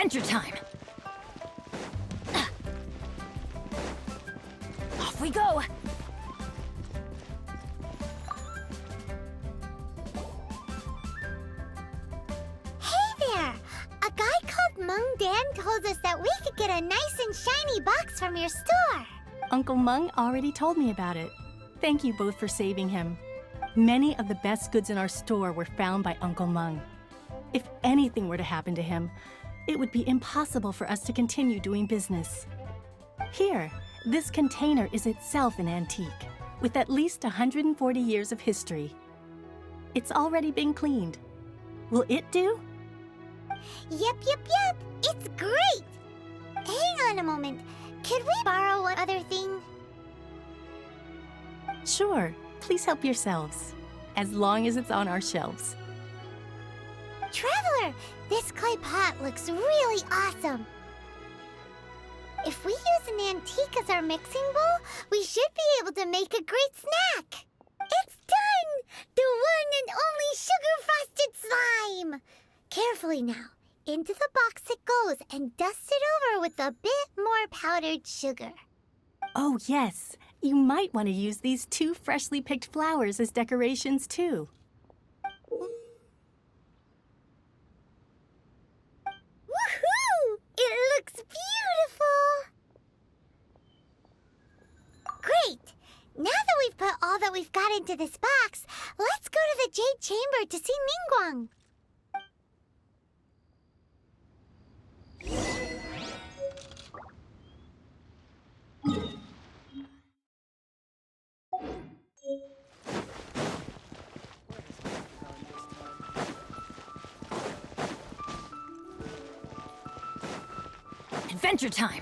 Adventure time! Off we go! Hey there! A guy called Mung Dan told us that we could get a nice and shiny box from your store. Uncle Mung already told me about it. Thank you both for saving him. Many of the best goods in our store were found by Uncle Mung. If anything were to happen to him, it would be impossible for us to continue doing business. Here, this container is itself an antique, with at least 140 years of history. It's already been cleaned. Will it do? Yep. It's great! Hang on a moment. Could we borrow one other thing? Sure, please help yourselves, as long as it's on our shelves. Traveler, this clay pot looks really awesome. If we use an antique as our mixing bowl, we should be able to make a great snack. It's done! The one and only sugar-frosted slime! Carefully now. Into the box it goes and dust it over with a bit more powdered sugar. Oh yes, you might want to use these 2 freshly picked flowers as decorations too. Woohoo! It looks beautiful! Great! Now that we've put all that we've got into this box, let's go to the Jade Chamber to see Ningguang. Adventure time!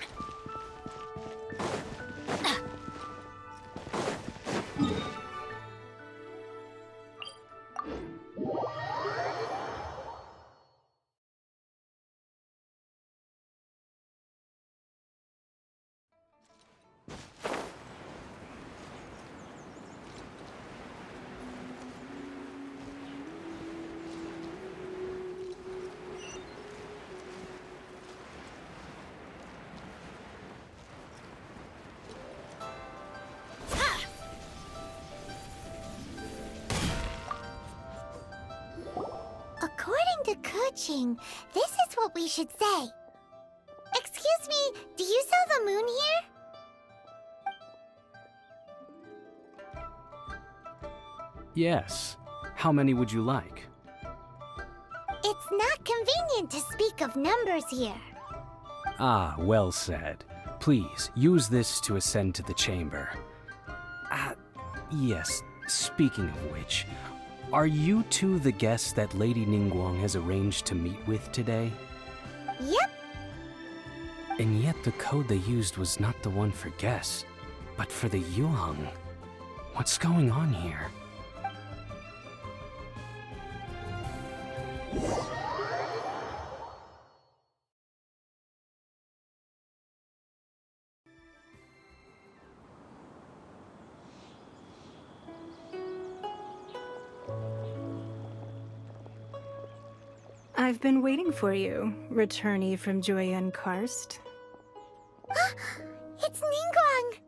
According to Keqing, this is what we should say. Excuse me, do you sell the moon here? Yes. How many would you like? It's not convenient to speak of numbers here. Ah, well said. Please, use this to ascend to the chamber. Yes, speaking of which, are you two the guests that Lady Ningguang has arranged to meet with today? Yep. And yet the code they used was not the one for guests, but for the Yuheng. What's going on here? I've been waiting for you, returnee from Jueyun Karst. It's Ningguang!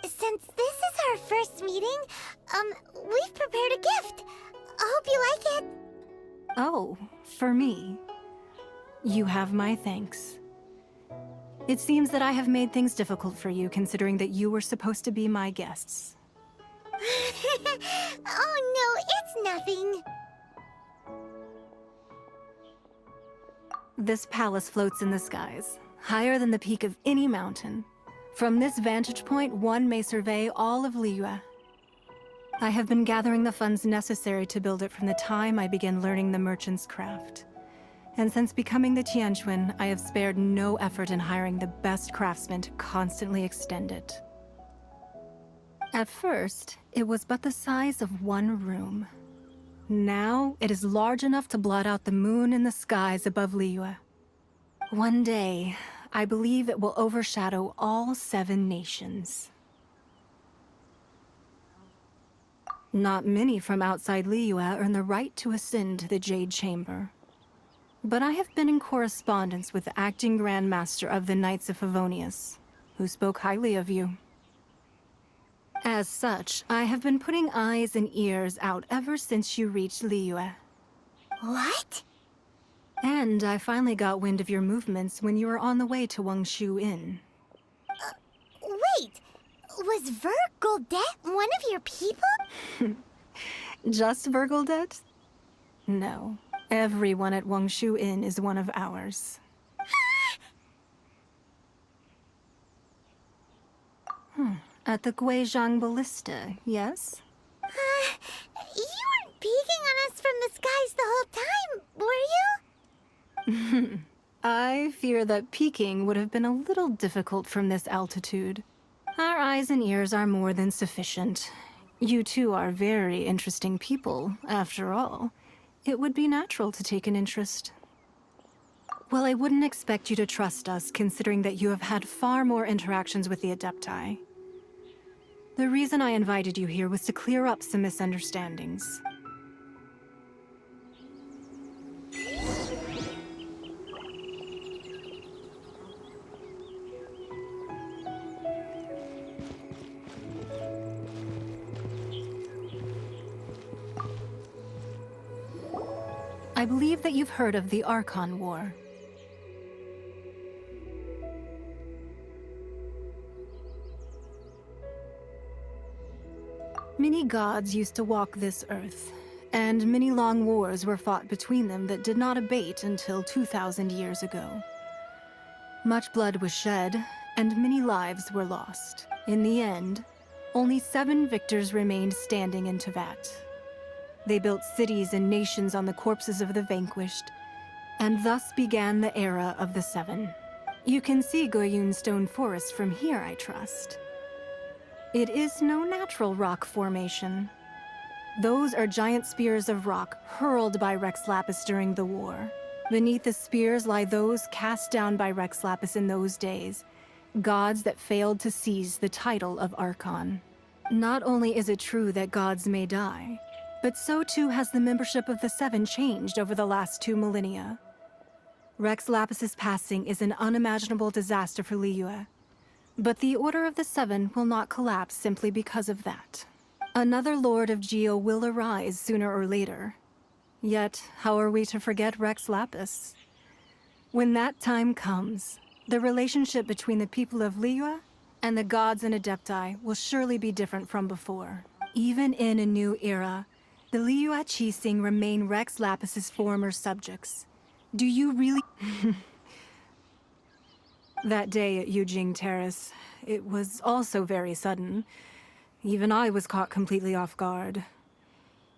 Since this is our first meeting, we've prepared a gift. I hope you like it. Oh, for me. You have my thanks. It seems that I have made things difficult for you, considering that you were supposed to be my guests. Oh no, it's nothing. This palace floats in the skies, higher than the peak of any mountain. From this vantage point, one may survey all of Liyue. I have been gathering the funds necessary to build it from the time I began learning the merchant's craft. And since becoming the Tianquan, I have spared no effort in hiring the best craftsmen to constantly extend it. At first, it was but the size of one room. Now, it is large enough to blot out the moon in the skies above Liyue. One day, I believe it will overshadow all 7 nations. Not many from outside Liyue earn the right to ascend to the Jade Chamber. but I have been in correspondence with the acting Grand Master of the Knights of Favonius, who spoke highly of you. As such, I have been putting eyes and ears out ever since you reached Liyue. What? And I finally got wind of your movements when you were on the way to Wangshu Inn. Wait, was Vergoldet one of your people? Just Vergoldet? No. Everyone at Wangshu Inn is one of ours. At the Guizhang Ballista, yes? You weren't peeking on us from the skies the whole time, were you? I fear that peeking would have been a little difficult from this altitude. Our eyes and ears are more than sufficient. You two are very interesting people, after all. It would be natural to take an interest. Well, I wouldn't expect you to trust us, considering that you have had far more interactions with the Adepti. The reason I invited you here was to clear up some misunderstandings. I believe that you've heard of the Archon War. Many gods used to walk this earth, and many long wars were fought between them that did not abate until 2,000 years ago. Much blood was shed, and many lives were lost. In the end, only 7 victors remained standing in Teyvat. They built cities and nations on the corpses of the vanquished, and thus began the era of the 7. You can see Goyun Stone Forest from here, I trust. It is no natural rock formation. Those are giant spears of rock hurled by Rex Lapis during the war. Beneath the spears lie those cast down by Rex Lapis in those days, gods that failed to seize the title of Archon. Not only is it true that gods may die, but so too has the membership of the 7 changed over the last 2 millennia. Rex Lapis's passing is an unimaginable disaster for Liyue, but the Order of the 7 will not collapse simply because of that. Another Lord of Geo will arise sooner or later. Yet, how are we to forget Rex Lapis? When that time comes, the relationship between the people of Liyue and the gods and Adepti will surely be different from before. Even in a new era, the Liyue Qixing remain Rex Lapis's former subjects. Do you really... That day at Yujing Terrace, it was also very sudden. Even I was caught completely off guard.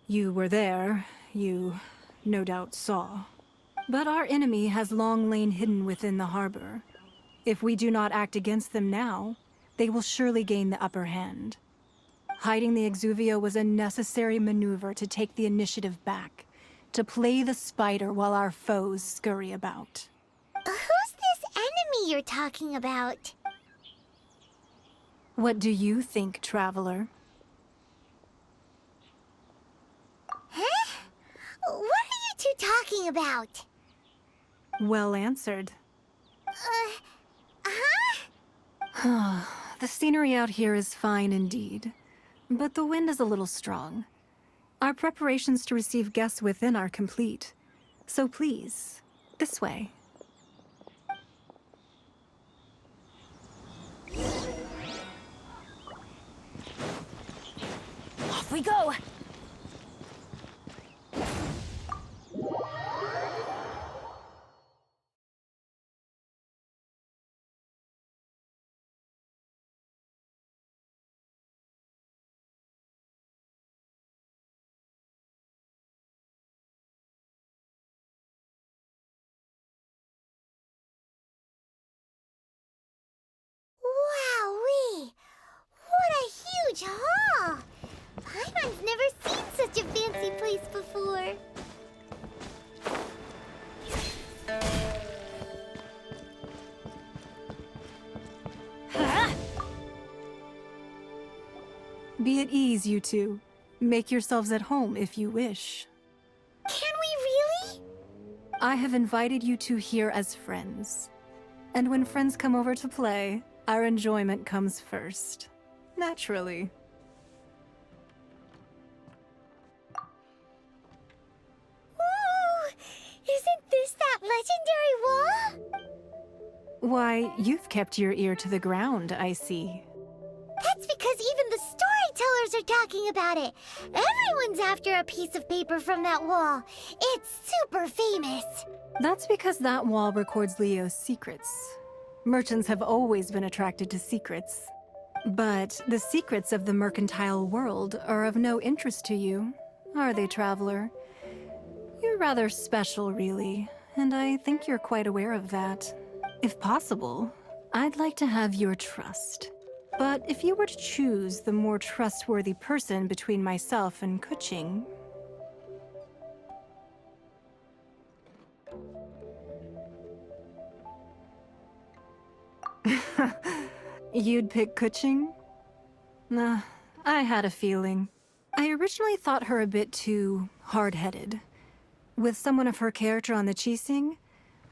You were there, you no doubt saw. But our enemy has long lain hidden within the harbor. If we do not act against them now, they will surely gain the upper hand. Hiding the Exuvio was a necessary maneuver to take the initiative back, to play the spider while our foes scurry about. Who's this enemy you're talking about? What do you think, Traveler? Huh? What are you two talking about? Well answered. The scenery out here is fine indeed, but the wind is a little strong. Our preparations to receive guests within are complete, so please, this way. Off we go! Wowee! What a huge hall! Paimon's never seen such a fancy place before. Be at ease, you two. Make yourselves at home if you wish. Can we really? I have invited you two here as friends. And when friends come over to play, our enjoyment comes first. Naturally. Ooh! Isn't this that legendary wall? Why, you've kept your ear to the ground, I see. That's because even the storytellers are talking about it. Everyone's after a piece of paper from that wall. It's super famous. That's because that wall records Leo's secrets. Merchants have always been attracted to secrets. But the secrets of the mercantile world are of no interest to you, are they, traveler? You're rather special, really, and I think you're quite aware of that. If possible, I'd like to have your trust. But if you were to choose the more trustworthy person between myself and Keqing... You'd pick Keqing? Nah, I had a feeling. I originally thought her a bit too hard-headed. With someone of her character on the Qixing,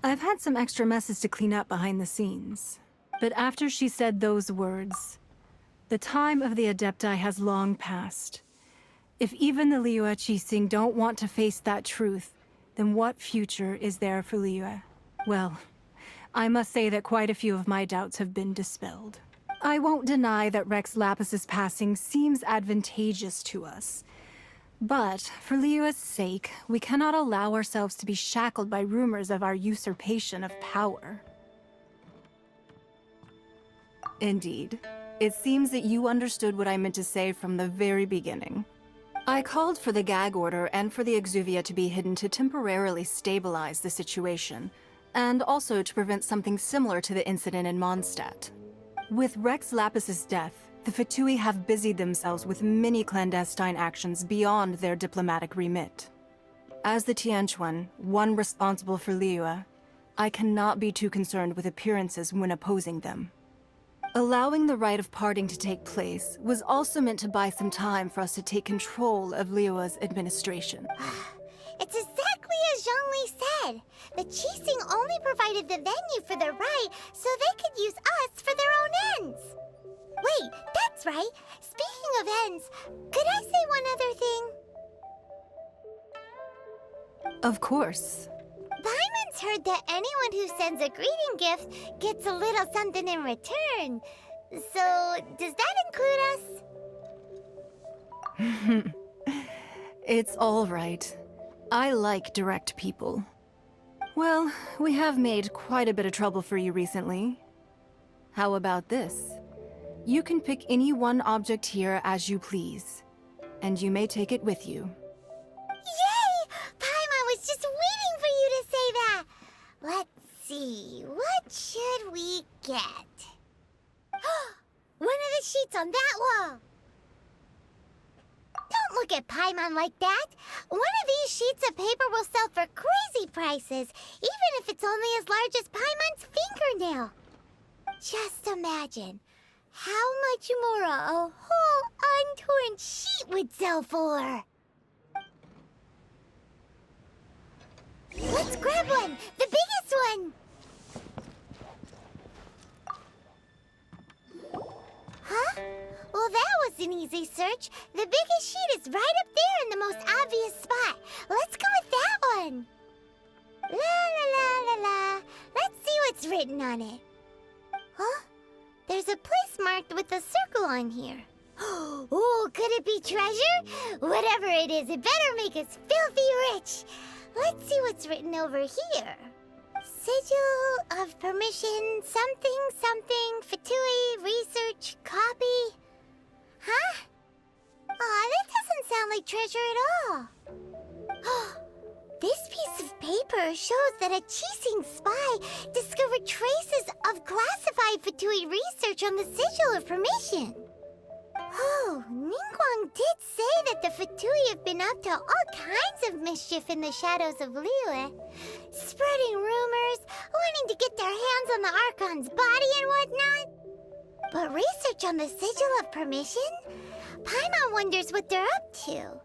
I've had some extra messes to clean up behind the scenes. But after she said those words, the time of the Adepti has long passed. If even the Liyue Qixing don't want to face that truth, then what future is there for Liyue? Well, I must say that quite a few of my doubts have been dispelled. I won't deny that Rex Lapis' passing seems advantageous to us. But, for Liyue's sake, we cannot allow ourselves to be shackled by rumors of our usurpation of power. Indeed. It seems that you understood what I meant to say from the very beginning. I called for the gag order and for the Exuvia to be hidden to temporarily stabilize the situation, and also to prevent something similar to the incident in Mondstadt. With Rex Lapis' death, the Fatui have busied themselves with many clandestine actions beyond their diplomatic remit. As the Tianquan, one responsible for Liyue, I cannot be too concerned with appearances when opposing them. Allowing the rite of parting to take place was also meant to buy some time for us to take control of Liyue's administration. It's exactly as Zhongli said. The Qixing only provided the venue for their rite so they could use us for their own ends. Wait, that's right. Speaking of ends, could I say one other thing? Of course. Paimon's heard that anyone who sends a greeting gift gets a little something in return. So, does that include us? It's all right. I like direct people. Well, we have made quite a bit of trouble for you recently. How about this? You can pick any one object here as you please, and you may take it with you. Yay! Paimon was just waiting for you to say that! Let's see, what should we get? One of the sheets on that wall! Don't look at Paimon like that! One of these sheets of paper will sell for crazy prices, even if it's only as large as Paimon's fingernail. Just imagine how much more a whole untorn sheet would sell for. Let's grab one! The biggest one! Huh? Well, that was an easy search. The biggest sheet is right up there in the most obvious spot. Let's go with that one. La la la la la. Let's see what's written on it. Huh? There's a place marked with a circle on here. Oh, could it be treasure? Whatever it is, it better make us filthy rich. Let's see what's written over here. Sigil of permission, something, something, Fatui, research, copy. Huh? Aw, that doesn't sound like treasure at all. This piece of paper shows that a Qixing spy discovered traces of classified Fatui research on the Sigil of Permission. Oh, Ningguang did say that the Fatui have been up to all kinds of mischief in the shadows of Liyue, spreading rumors, wanting to get their hands on the Archon's body and whatnot. But research on the Sigil of Permission? Paimon wonders what they're up to.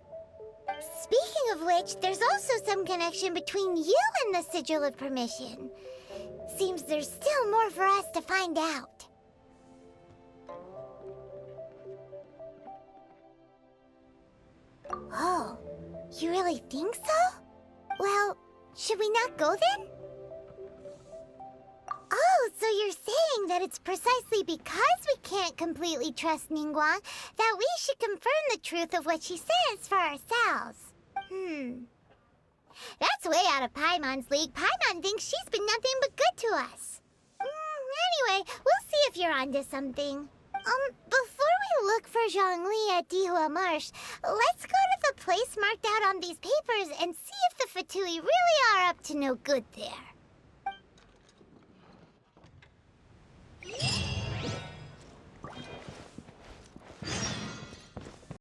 Speaking of which, there's also some connection between you and the Sigil of Permission. Seems there's still more for us to find out. Oh, you really think so? Well, should we not go then? Oh, so you're saying that it's precisely because we can't completely trust Ningguang that we should confirm the truth of what she says for ourselves. That's way out of Paimon's league. Paimon thinks she's been nothing but good to us. Anyway, we'll see if you're onto something. Before we look for Zhongli at Dihua Marsh, let's go to the place marked out on these papers and see if the Fatui really are up to no good there.